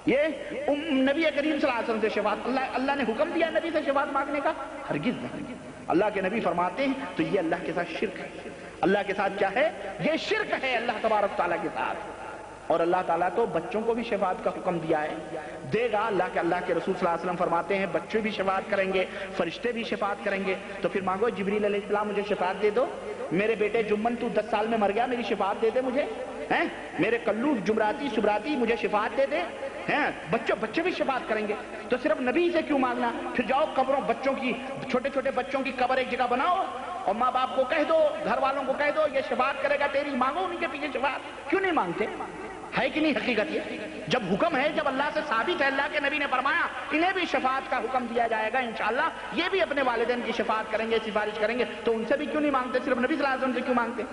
یہ نبی کریم صلی اللہ علیہ وسلم سے شفاعت، اللہ نے حکم دیا نبی سے شفاعت مانگنے کا؟ ہرگز نہیں۔ اللہ کے نبی فرماتے ہیں تو یہ اللہ کے ساتھ شرک ہے۔ اللہ کے ساتھ کیا ہے؟ یہ شرک ہے اللہ تبارک تعالیٰ کے ساتھ۔ اور اللہ تعالیٰ تو بچوں کو بھی شفاعت کا حکم دیا ہے، دے گا۔ اللہ کے رسول صلی اللہ علیہ وسلم فرماتے ہیں بچے بھی شفاعت کریں گے، فرشتے بھی شفاعت کریں گے۔ تو پھر مانگو جبریل علیہ السلام مجھے شفاعت دے دو، میرے بیٹے جمن تو 10 سال میں مر گیا، میری شفاعت دے دے مجھے، ہیں میرے کلو جمراتی سبراتی مجھے شفاعت دے دے، ہیں بچے بھی شفاعت کریں گے۔ تو صرف نبی سے کیوں مانگنا؟ پھر جاؤ قبروں، بچوں کی، چھوٹے چھوٹے بچوں کی قبر ایک جگہ بناؤ اور ماں باپ کو کہہ دو، گھر والوں کو کہہ دو یہ شفاعت کرے گا تیری، مانگو ان کے پیچھے شفاعت۔ کیوں نہیں مانگتے؟ ہے کہ نہیں حقیقت؟ یہ جب حکم ہے، جب اللہ سے ثابت ہے، اللہ کے نبی نے فرمایا انہیں بھی شفاعت کا حکم دیا جائے گا انشاءاللہ، یہ بھی اپنے والدین کی شفاعت کریں گے، سفارش کریں گے، تو ان سے بھی کیوں نہیں مانگتے؟ صرف نبی صلی اللہ علیہ وسلم سے کیوں مانگتے؟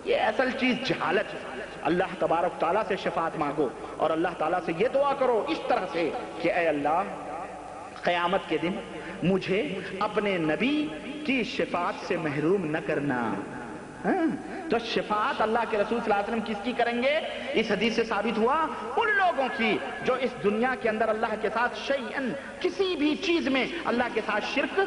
یہ اصل چیز جہالت ہے۔ اللہ تبارک تعالیٰ سے شفاعت مانگو اور اللہ تعالیٰ سے یہ دعا کرو اس طرح سے کہ اے اللہ قیامت کے دن مجھے اپنے نبی کی شفاعت سے محروم نہ کرنا۔ تو شفاعت اللہ کے رسول صلی اللہ علیہ وسلم کس کی کریں گے؟ اس حدیث سے ثابت ہوا ان لوگوں کی جو اس دنیا کے اندر اللہ کے ساتھ شیئن کسی بھی چیز میں اللہ کے ساتھ شرک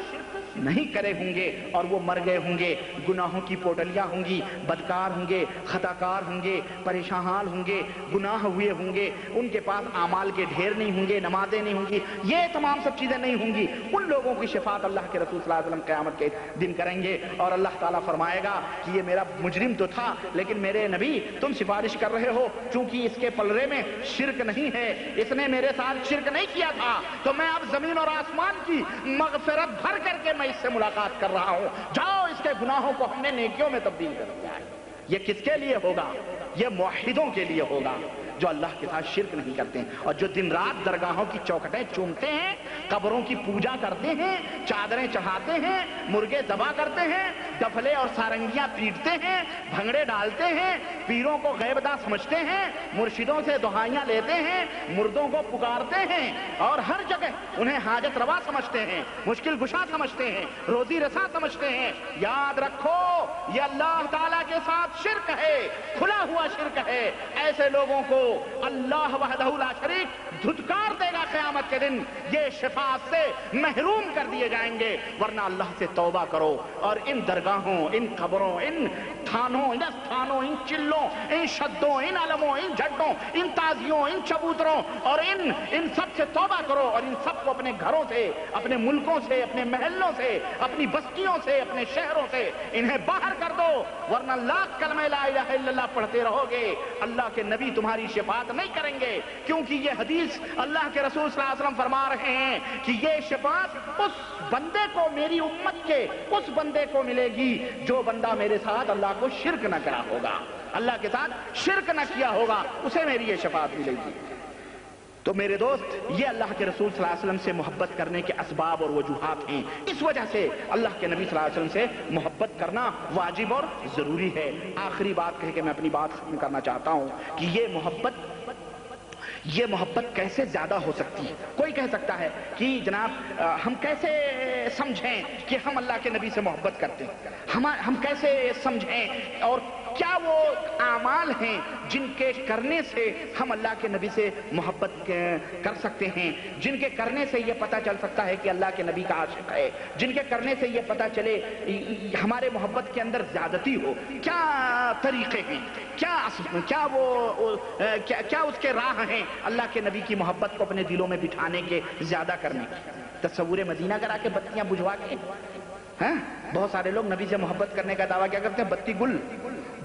نہیں کرے ہوں گے، اور وہ مر گئے ہوں گے، گناہوں کی پوٹلیاں ہوں گی، بدکار ہوں گے، خطاکار ہوں گے، پریشان حال ہوں گے، گناہ ہوئے ہوں گے، ان کے پاس اعمال کے ڈھیر نہیں ہوں گے، نمازیں نہیں ہوں گی، یہ تمام سب چیزیں نہیں ہوں گی، ان لوگوں کی شفاعت اللہ کے رسول صلی اللہ علیہ وسلم قیامت کے دن کریں گے۔ اور اللہ تعالیٰ فرمائے گا کہ یہ میرا مجرم تو تھا لیکن میرے نبی تم سفارش کر رہے ہو، چونکہ اس کے پلڑے میں شرک نہیں ہے، اس نے میرے ساتھ شرک نہیں کیا تھا، تو میں اب زمین اور آسمان کی مغفرت بھر کر کے میں اس سے ملاقات کر رہا ہوں، جاؤ اس کے گناہوں کو ہم نے نیکیوں میں تبدیل کر دیا ہے۔ یہ کس کے لیے ہوگا؟ یہ موحدوں کے لیے ہوگا جو اللہ کے ساتھ شرک نہیں کرتے ہیں، اور جو دن رات درگاہوں کی چوکھٹیں چومتے ہیں، قبروں کی پوجا کرتے ہیں، چادریں چڑھاتے ہیں، مرغے ذبح کرتے ہیں، ڈفلے اور سارنگیاں پیٹتے ہیں، بھنگڑے ڈالتے ہیں، پیروں کو غیب داں سمجھتے ہیں، مرشدوں سے دعائیاں لیتے ہیں، مردوں کو پکارتے ہیں، اور ہر جگہ انہیں حاجت روا سمجھتے ہیں، مشکل گشا سمجھتے ہیں، روزی رساں سمجھتے ہیں، یاد رکھو یہ اللہ تعالیٰ کے ساتھ شرک ہے، کھلا ہوا شرک ہے۔ ایسے لوگوں کو اللہ وحدہ لا شریک دھتکار دے گا قیامت کے دن، یہ شفاعت سے محروم کر دیے جائیں گے۔ ورنہ اللہ سے توبہ کرو اور ان درگاہوں، ان قبروں، ان تھانوں، ان استھانوں، ان چلوں، ان شدوں، ان علموں، ان جھڈوں، ان تازیوں، ان چبوتروں اور ان سب سے توبہ کرو، اور ان سب کو اپنے گھروں سے، اپنے ملکوں سے، اپنے محلوں سے، اپنی بستیوں سے، اپنے شہروں سے انہیں باہر کر دو، ورنہ لاکھ کلمہ لا الہ الا اللہ پڑھتے رہو گے، اللہ کے نبی تمہاری شفاعت نہیں کریں گے، کیونکہ یہ حدیث اللہ کے رسول صلی اللہ علیہ وسلم فرما رہے ہیں کہ یہ شفاعت اس بندے کو، میری امت کے اس بندے کو ملے گی جو بندہ میرے ساتھ اللہ کو شرک نہ کرا ہوگا، اللہ کے ساتھ شرک نہ کیا ہوگا، اسے میری یہ شفاعت ملے گی۔ تو میرے دوست، یہ اللہ کے رسول صلی اللہ علیہ وسلم سے محبت کرنے کے اسباب اور وجوہات ہیں، اس وجہ سے اللہ کے نبی صلی اللہ علیہ وسلم سے محبت کرنا واجب اور ضروری ہے۔ آخری بات کہہ کے میں اپنی بات ختم کرنا چاہتا ہوں کہ یہ محبت کیسے زیادہ ہو سکتی ہے؟ کوئی کہہ سکتا ہے کہ جناب ہم کیسے سمجھیں کہ ہم اللہ کے نبی سے محبت کرتے ہیں، ہم کیسے سمجھیں، اور کیا وہ اعمال ہیں جن کے کرنے سے ہم اللہ کے نبی سے محبت کر سکتے ہیں، جن کے کرنے سے یہ پتہ چل سکتا ہے کہ اللہ کے نبی کا عاشق ہے، جن کے کرنے سے یہ پتہ چلے ہمارے محبت کے اندر زیادتی ہو؟ کیا طریقے ہیں، کیا اس کے راہ ہیں اللہ کے نبی کی محبت کو اپنے دلوں میں بٹھانے کے، زیادہ کرنے کے؟ تصور مدینہ کرا کے بتیاں بجھوا کے، بہت سارے لوگ نبی سے محبت کرنے کا دعویٰ کیا کرتے ہیں؟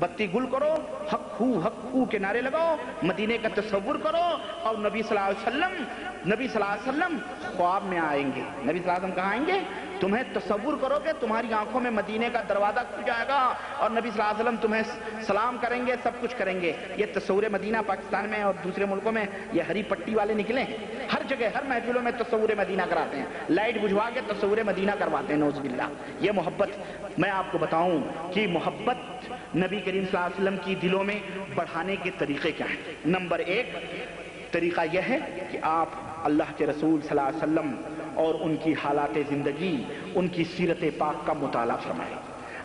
بتی گل کرو، حق خو کے نعرے لگاؤ، مدینے کا تصور کرو، اور نبی صلی اللہ علیہ وسلم خواب میں آئیں گے۔ نبی صلی اللہ علیہ وسلم کہاں آئیں گے؟ تمہیں تصور کرو کہ تمہاری آنکھوں میں مدینے کا دروازہ کھل جائے گا اور نبی صلی اللہ علیہ وسلم تمہیں سلام کریں گے، سب کچھ کریں گے۔ یہ تصور مدینہ پاکستان میں اور دوسرے ملکوں میں یہ ہری پٹی والے نکلے ہیں، ہر جگہ ہر محفلوں میں تصور مدینہ کراتے ہیں، لائٹ بجھوا کے تصور مدینہ کرواتے ہیں، نعوذ باللہ۔ یہ محبت، میں آپ کو بتاؤں کہ محبت نبی کریم صلی اللہ علیہ وسلم کی دلوں میں بڑھانے کے طریقے کیا ہیں؟ نمبر 1 طریقہ یہ ہے کہ آپ اللہ کے رسول صلی اللہ علیہ وسلم اور ان کی حالات زندگی، ان کی سیرت پاک کا مطالعہ فرمائیں۔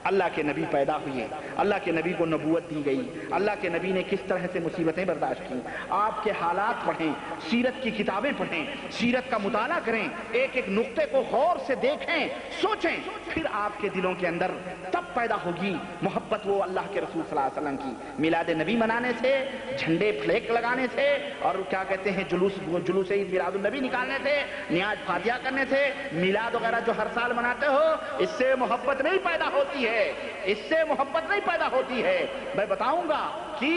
اللہ کے نبی پیدا ہوئے، اللہ کے نبی کو نبوت دی گئی، اللہ کے نبی نے کس طرح سے مصیبتیں برداشت کی، آپ کے حالات پڑھیں، سیرت کی کتابیں پڑھیں، سیرت کا مطالعہ کریں، ایک ایک نقطے کو غور سے دیکھیں، سوچیں، پھر آپ کے دلوں کے اندر تب پیدا ہوگی محبت وہ اللہ کے رسول صلی اللہ علیہ وسلم کی۔ میلاد نبی منانے سے، جھنڈے فلیک لگانے سے، اور کیا کہتے ہیں جلوس عید میلاد النبی نکالنے سے، نیاز فاتحہ کرنے سے، میلاد وغیرہ جو ہر سال مناتے ہو، اس سے محبت نہیں پیدا ہوتی ہے، اس سے محبت نہیں پیدا ہوتی ہے۔ میں بتاؤں گا کہ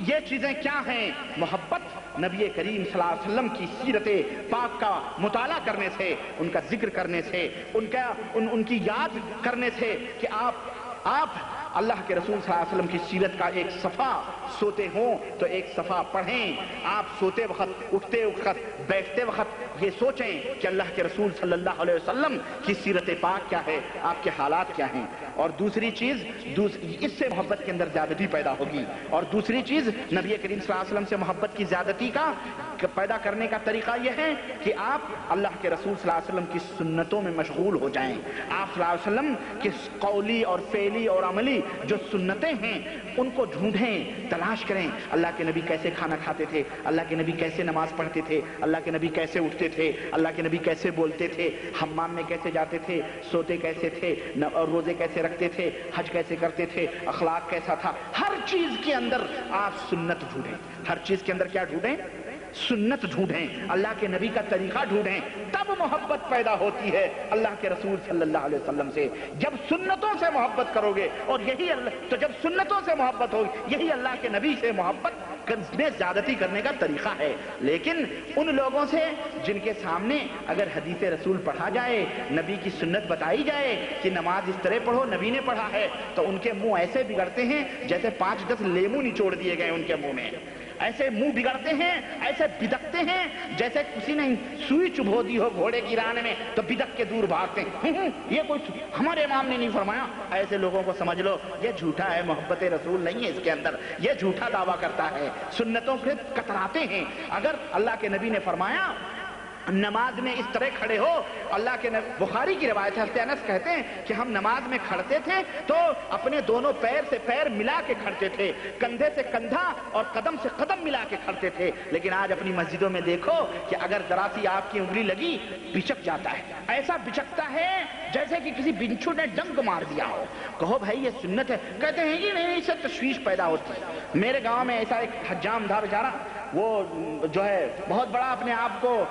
یہ چیزیں کیا ہیں۔ محبت نبی کریم صلی اللہ علیہ وسلم کی سیرت پاک کا مطالعہ کرنے سے، ان کا ذکر کرنے سے، ان کی یاد کرنے سے کہ آپ اللہ کے رسول صلی اللہ علیہ وسلم کی سیرت کا ایک صفحہ سوتے ہوں تو ایک صفحہ پڑھیں، آپ سوتے وقت، اٹھتے وقت، بیٹھتے وقت یہ سوچیں کہ اللہ کے رسول صلی اللہ علیہ وسلم کی سیرت پاک کیا ہے، آپ کے حالات کیا ہیں۔ اور دوسری چیز، اس سے محبت کے اندر زیادتی پیدا ہوگی۔ اور دوسری چیز، نبی کریم صلی اللہ علیہ وسلم سے محبت کی زیادتی کا پیدا کرنے کا طریقہ یہ ہے کہ آپ اللہ کے رسول صلی اللہ علیہ وسلم کی سنتوں میں مشغول ہو جائیں۔ آپ صلی اللہ علیہ وسلم کی قولی اور فعلی اور عملی جو سنتیں ہیں ان کو ڈھونڈیں، تلاش کریں۔ اللہ کے نبی کیسے کھانا کھاتے تھے، اللہ کے نبی کیسے نماز پڑھتے تھے، اللہ کے نبی کیسے اٹھتے تھے، اللہ کے نبی کیسے بولتے تھے، حمام میں کیسے جاتے تھے، سوتے کیسے تھے، اور روزے کیسے رکھتے تھے، حج کیسے کرتے تھے، اخلاق کیسا تھا۔ ہر چیز کے اندر آپ سنت ڈھونڈیں، ہر چیز کے اندر کیا ڈھونڈیں؟ سنت ڈھونڈیں، اللہ کے نبی کا طریقہ ڈھونڈیں، تب محبت پیدا ہوتی ہے اللہ کے رسول صلی اللہ علیہ وسلم سے۔ جب سنتوں سے محبت کرو گے، اور یہی تو جب سنتوں سے محبت ہوگی، یہی اللہ کے نبی سے محبت میں زیادتی کرنے کا طریقہ ہے۔ لیکن ان لوگوں سے جن کے سامنے اگر حدیث رسول پڑھا جائے، نبی کی سنت بتائی جائے کہ نماز اس طرح پڑھو، نبی نے پڑھا ہے، تو ان کے منہ ایسے بگڑتے ہیں جیسے 5-10 لیمو نچوڑ دیے گئے ان کے منہ میں، ایسے منہ بگڑتے ہیں، ایسے بدکتے ہیں جیسے کسی نے سوئی چبھو دی ہو گھوڑے کی ران میں تو بدک کے دور بھاگتے ہیں۔ یہ کوئی ہمارے امام نے نہیں فرمایا۔ ایسے لوگوں کو سمجھ لو یہ جھوٹا ہے، محبت رسول نہیں ہے اس کے اندر، یہ جھوٹا دعویٰ کرتا ہے، سنتوں سے کتراتے ہیں۔ اگر اللہ کے نبی نے فرمایا نماز میں اس طرح کھڑے ہو، اللہ کے بخاری کی روایت ہے، حضرت انس کہتے ہیں کہ ہم نماز میں کھڑتے تھے تو اپنے دونوں پیر سے پیر ملا کے کھڑتے تھے، کندھے سے کندھا اور قدم سے قدم ملا کے کھڑتے تھے۔ لیکن آج اپنی مسجدوں میں دیکھو کہ اگر ذرا سی آپ کی انگلی لگی بچک جاتا ہے، ایسا بچکتا ہے جیسے کہ کسی بنچھو نے ڈنک مار دیا ہو۔ کہو بھائی یہ سنت ہے، کہتے ہیں یہ نہیں، اس سے تشویش پیدا ہوتی ہے۔ میرے گاؤں میں ایسا ایک حجام تھا بیچارہ، وہ جو ہے بہت بڑا اپنے آپ کو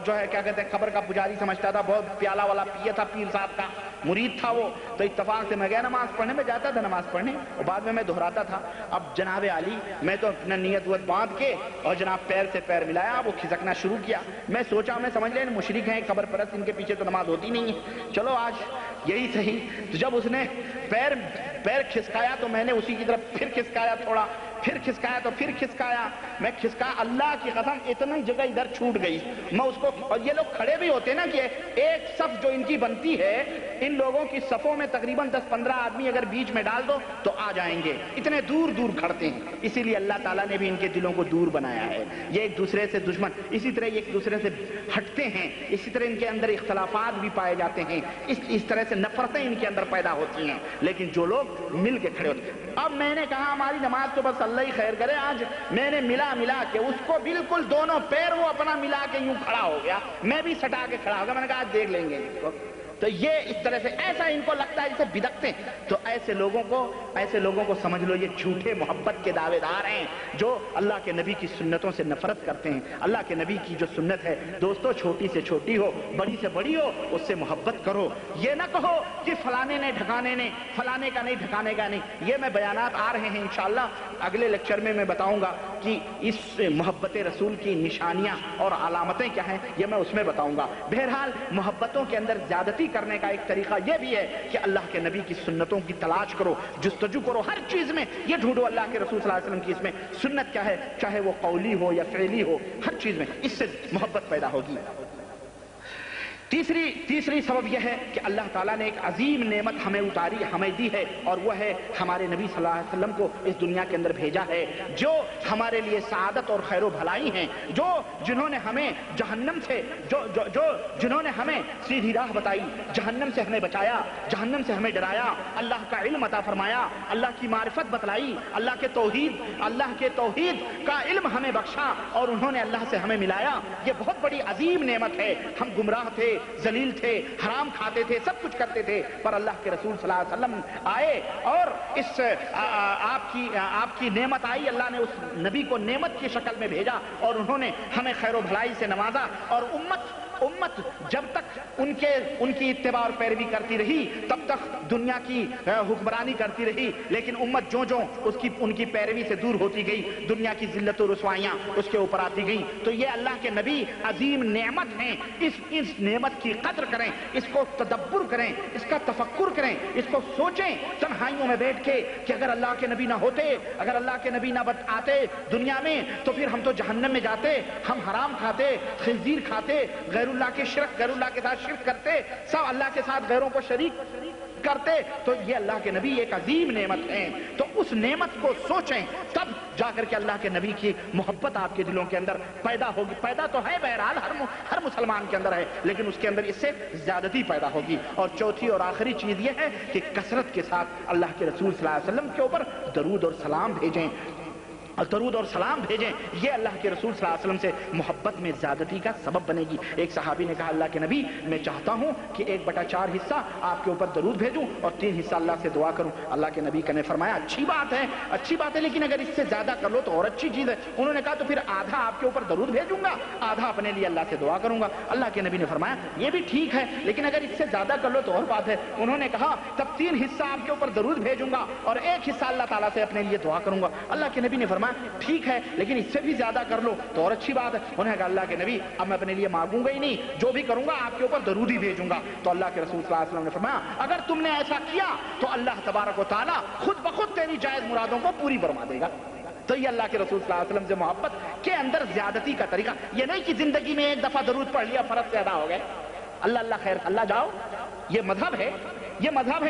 جو ہے کیا کہتے ہیں قبر کا پجاری سمجھتا تھا، بہت پیالہ والا پیا تھا، پیر صاحب کا مرید تھا وہ۔ تو اتفاق سے میں گیا نماز پڑھنے، میں جاتا تھا نماز پڑھنے اور بعد میں دہراتا تھا۔ اب جناب علی میں تو اپنا نیت وت باندھ کے اور جناب پیر سے پیر ملایا، وہ کھسکنا شروع کیا۔ میں سوچا میں سمجھ لیں مشرک ہیں، قبر پرست، ان کے پیچھے تو نماز ہوتی نہیں ہے، چلو آج یہی صحیح۔ تو جب اس نے پیر کھسکایا تو میں نے اسی کی طرف پھر کھسکایا، تھوڑا پھر کھسکایا تو پھر کھسکایا، میں کھسکا، اللہ کی قسم اتنی جگہ ادھر چھوٹ گئی میں اس کو۔ اور یہ لوگ کھڑے بھی ہوتے نا کہ ایک صف جو ان کی بنتی ہے، ان لوگوں کی صفوں میں تقریباً 10-15 آدمی اگر بیچ میں ڈال دو تو آ جائیں گے، اتنے دور دور کھڑتے ہیں۔ اسی لیے اللہ تعالیٰ نے بھی ان کے دلوں کو دور بنایا ہے، یہ ایک دوسرے سے دشمن، اسی طرح ایک دوسرے سے ہٹتے ہیں، اسی طرح ان کے اندر اختلافات بھی پائے جاتے ہیں، اس طرح سے نفرتیں ان کے اندر پیدا ہوتی ہیں۔ لیکن جو لوگ مل کے کھڑے ہوتے ہیں، اب میں نے کہا ہماری نماز تو بس اللہ ہی خیر کرے، آج میں نے ملا کے اس کو بالکل دونوں پیر وہ اپنا ملا کے یوں کھڑا ہو گیا، میں بھی سٹا کے کھڑا ہو گیا۔ میں نے کہا آج دیکھ لیں گے اس کو۔ تو یہ اس طرح سے ایسا ان کو لگتا ہے جسے بدکتے ہیں، تو ایسے لوگوں کو سمجھ لو یہ جھوٹے محبت کے دعوے دار ہیں، جو اللہ کے نبی کی سنتوں سے نفرت کرتے ہیں۔ اللہ کے نبی کی جو سنت ہے دوستو، چھوٹی سے چھوٹی ہو، بڑی سے بڑی ہو، اس سے محبت کرو۔ یہ نہ کہو کہ فلانے نے ڈھکانے نے، فلانے کا نہیں ڈھکانے کا نہیں۔ یہ میں بیانات آ رہے ہیں انشاءاللہ، اگلے لیکچر میں بتاؤں گا کہ اس محبت رسول کی نشانیاں اور علامتیں کیا ہیں، یہ میں اس میں بتاؤں گا۔ بہرحال محبتوں کے اندر زیادتی کرنے کا ایک طریقہ یہ بھی ہے کہ اللہ کے نبی کی سنتوں کی تلاش کرو، جستجو کرو، ہر چیز میں یہ ڈھونڈو اللہ کے رسول صلی اللہ علیہ وسلم کی اس میں سنت کیا ہے، چاہے وہ قولی ہو یا فعلی ہو، ہر چیز میں اس سے محبت پیدا ہوگی۔ تیسری سبب یہ ہے کہ اللہ تعالیٰ نے ایک عظیم نعمت ہمیں دی ہے، اور وہ ہے ہمارے نبی صلی اللہ علیہ وسلم کو اس دنیا کے اندر بھیجا ہے، جو ہمارے لیے سعادت اور خیر و بھلائی ہیں، جنہوں نے ہمیں جہنم سے جنہوں نے ہمیں سیدھی راہ بتائی، جہنم سے ہمیں بچایا، جہنم سے ہمیں ڈرایا، اللہ کا علم عطا فرمایا، اللہ کی معرفت بتلائی، اللہ کے توحید کا علم ہمیں بخشا، اور انہوں نے اللہ سے ہمیں ملایا۔ یہ بہت بڑی عظیم نعمت ہے۔ ہم گمراہ تھے، ذلیل تھے، حرام کھاتے تھے، سب کچھ کرتے تھے، پر اللہ کے رسول صلی اللہ علیہ وسلم آئے اور اس آپ کی نعمت آئی، اللہ نے اس نبی کو نعمت کی شکل میں بھیجا، اور انہوں نے ہمیں خیر و بھلائی سے نوازا، اور امت جب تک ان کی اتباع اور پیروی کرتی رہی تب تک دنیا کی حکمرانی کرتی رہی، لیکن امت جو ان کی پیروی سے دور ہوتی گئی، دنیا کی ذلت و رسوائیاں اس کے اوپر آتی گئی۔ تو یہ اللہ کے نبی عظیم نعمت ہیں، اس نعمت کی قدر کریں، اس کو تدبر کریں، اس کا تفکر کریں، اس کو سوچیں تنہائیوں میں بیٹھ کے کہ اگر اللہ کے نبی نہ ہوتے، اگر اللہ کے نبی نہ آتے دنیا میں، تو پھر ہم تو جہنم میں جاتے، ہم حرام کھاتے، خنزیر کھاتے، غیر اللہ کے ساتھ شرک کرتے، سب اللہ کے ساتھ غیروں کو شریک کرتے۔ تو یہ اللہ کے نبی ایک عظیم نعمت ہے، تو اس نعمت کو سوچیں، تب جا کر کے اللہ کے نبی کی محبت آپ کے دلوں کے اندر پیدا ہوگی۔ پیدا تو ہے بہرحال ہر مسلمان کے اندر ہے، لیکن اس کے اندر اس سے زیادتی پیدا ہوگی۔ اور چوتھی اور آخری چیز یہ ہے کہ کثرت کے ساتھ اللہ کے رسول صلی اللہ علیہ وسلم کے اوپر درود اور سلام بھیجیں، یہ اللہ کے رسول صلی اللہ علیہ وسلم سے محبت میں زیادتی کا سبب بنے گی۔ ایک صحابی نے کہا، اللہ کے نبی، میں چاہتا ہوں کہ 1/4 حصہ آپ کے اوپر درود بھیجوں اور 3 حصہ اللہ سے دعا کروں۔ اللہ کے نبی نے فرمایا، اچھی بات ہے، لیکن اگر اس سے زیادہ کر لو تو اور اچھی چیز ہے۔ انہوں نے کہا، تو پھر آدھا آپ کے اوپر درود بھیجوں گا، آدھا اپنے لیے اللہ سے دعا کروں گا۔ اللہ کے نبی نے فرمایا، یہ بھی ٹھیک ہے، لیکن اگر اس سے زیادہ کر لو تو اور بات ہے۔ انہوں نے کہا، تب 3 حصہ آپ کے اوپر درود بھیجوں گا اور 1 حصہ اللہ تعالیٰ سے اپنے لیے دعا کروں گا۔ اللہ کے نبی نے فرمایا، ٹھیک ہے، لیکن اس سے بھی زیادہ کر لو تو اور اچھی بات ہے۔ انہوں نے کہا، اللہ کے نبی، اب میں اپنے لیے مانگوں گا ہی نہیں، جو بھی کروں گا آپ کے اوپر درود ہی بھیجوں گا۔ تو اللہ کے رسول صلی اللہ علیہ وسلم نے فرمایا، اگر تم نے ایسا کیا تو اللہ تبارک و تعالیٰ خود بخود تیری جائز مرادوں کو پوری فرما دے گا۔ تو یہ اللہ کے رسول صلی اللہ علیہ وسلم سے محبت کے اندر زیادتی کا طریقہ یہ نہیں کہ زندگی میں 1 دفعہ درود پڑھ لیا، فرض سے ادا ہو گئے، اللہ خیر اللہ جاؤ۔ یہ مذہب ہے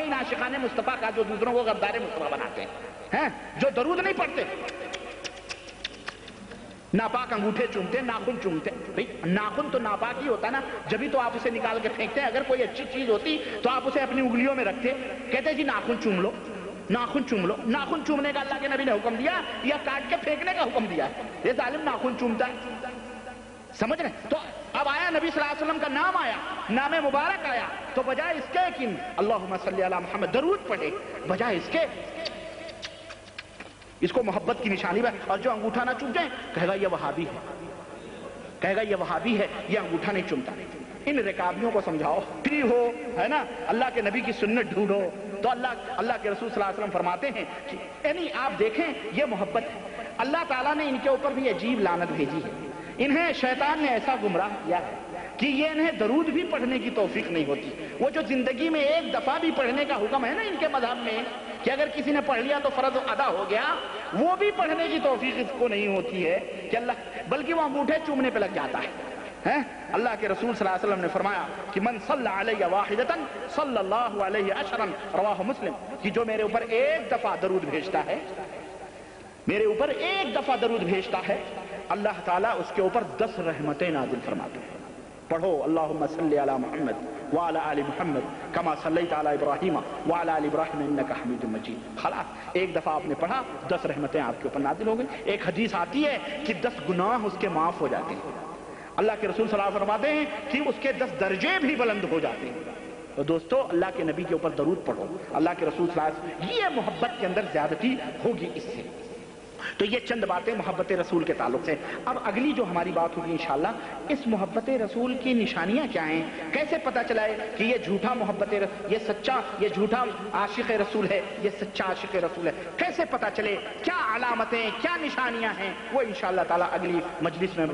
ان عاشقان مصطفیٰ کا جو دوسروں کو غدار مصطفیٰ بناتے ہیں، جو درود نہیں پڑھتے، ناپاک انگوٹھے چومتے، ناخن چومتے۔ ناخن تو ناپاک ہی ہوتا نا، جبھی تو آپ اسے نکال کے پھینکتے ہیں۔ اگر کوئی اچھی چیز ہوتی تو آپ اسے اپنی انگلیوں میں رکھتے، کہتے جی ناخن چوم لو۔ ناخن چومنے کا اللہ کے نبی نے حکم دیا یا کاٹ کے پھینکنے کا حکم دیا ہے؟ یہ ظالم ناخن چومتا ہے، سمجھ رہے؟ تو اب آیا نبی صلی اللہ علیہ وسلم کا نام آیا، نام مبارک آیا، تو بجائے اس کے کہ اللہم صلی علی محمد درود پڑھے، بجائے اس کے اس کو محبت کی نشانی ہے۔ اور جو انگوٹھا نہ چوم جائے، کہے گا یہ وہابی ہے، یہ انگوٹھا نہیں چومتا۔ ان رکابیوں کو سمجھاؤ، فری ہو، ہے نا، اللہ کے نبی کی سنت ڈھونڈو۔ تو اللہ کے رسول صلی اللہ علیہ وسلم فرماتے ہیں کہ یعنی آپ دیکھیں یہ محبت ہے۔ اللہ تعالیٰ نے ان کے اوپر بھی عجیب لعنت بھیجی ہے، انہیں شیطان نے ایسا گمراہ کیا ہے کہ یہ انہیں درود بھی پڑھنے کی توفیق نہیں ہوتی۔ وہ جو زندگی میں 1 دفعہ بھی پڑھنے کا حکم ہے نا ان کے مذہب میں، کہ اگر کسی نے پڑھ لیا تو فرض ادا ہو گیا، وہ بھی پڑھنے کی توفیق اس کو نہیں ہوتی ہے کہ بلکہ وہ انگوٹھے چومنے پہ لگ جاتا ہے۔ اللہ کے رسول صلی اللہ علیہ وسلم نے فرمایا کہ من صلی علیہ واحدۃ صلی اللہ علیہ عشرا، رواہ مسلم، کہ جو میرے اوپر 1 دفعہ درود بھیجتا ہے، اللہ تعالیٰ اس کے اوپر 10 رحمتیں نازل فرماتے ہیں۔ پڑھو، اللہم صلی علی محمد وعلی آل محمد کما صلیت علی ابراہیم وعلی آل ابراہیم انک حمید مجید۔ خلاص 1 دفعہ آپ نے پڑھا، 10 رحمتیں آپ کے اوپر نازل ہو گئی۔ ایک حدیث آتی ہے کہ 10 گناہ اس کے معاف ہو جاتے ہیں۔ اللہ کے رسول صلی اللہ علیہ وسلم فرماتے ہیں کہ اس کے 10 درجے بھی بلند ہو جاتے ہیں۔ تو دوستو، اللہ کے نبی کے اوپر درود پڑھو، اللہ کے رسول صلی اللہ علیہ وسلم، یہ محبت کے اندر زیادتی ہوگی اس سے۔ تو یہ چند باتیں محبت رسول کے تعلق سے۔ اب اگلی جو ہماری بات ہوگی انشاءاللہ، اس محبت رسول کی نشانیاں کیا ہیں، کیسے پتہ چلائے کہ یہ جھوٹا یہ جھوٹا عاشق رسول ہے، یہ سچا عاشق رسول ہے، کیسے پتہ چلے، کیا علامتیں، کیا نشانیاں ہیں، وہ انشاءاللہ تعالی اگلی مجلس میں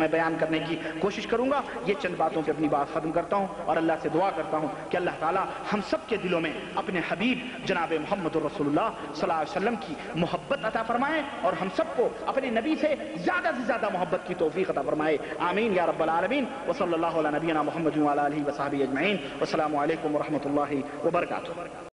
بیان کرنے کی کوشش کروں گا۔ یہ چند باتوں پہ اپنی بات ختم کرتا ہوں اور اللہ سے دعا کرتا ہوں کہ اللہ تعالی ہم سب کے دلوں میں اپنے حبیب جناب محمد رسول اللہ صلی اللہ علیہ وسلم کی محبت عطا فرمائے فرمائے اور ہم سب کو اپنے نبی سے زیادہ محبت کی توفیق عطا فرمائے. آمین یا رب العالمین. وصلی اللہ علی نبینا محمد وعلی آلہ وصحبہ اجمعین. والسلام علیکم ورحمۃ اللہ وبرکاتہ.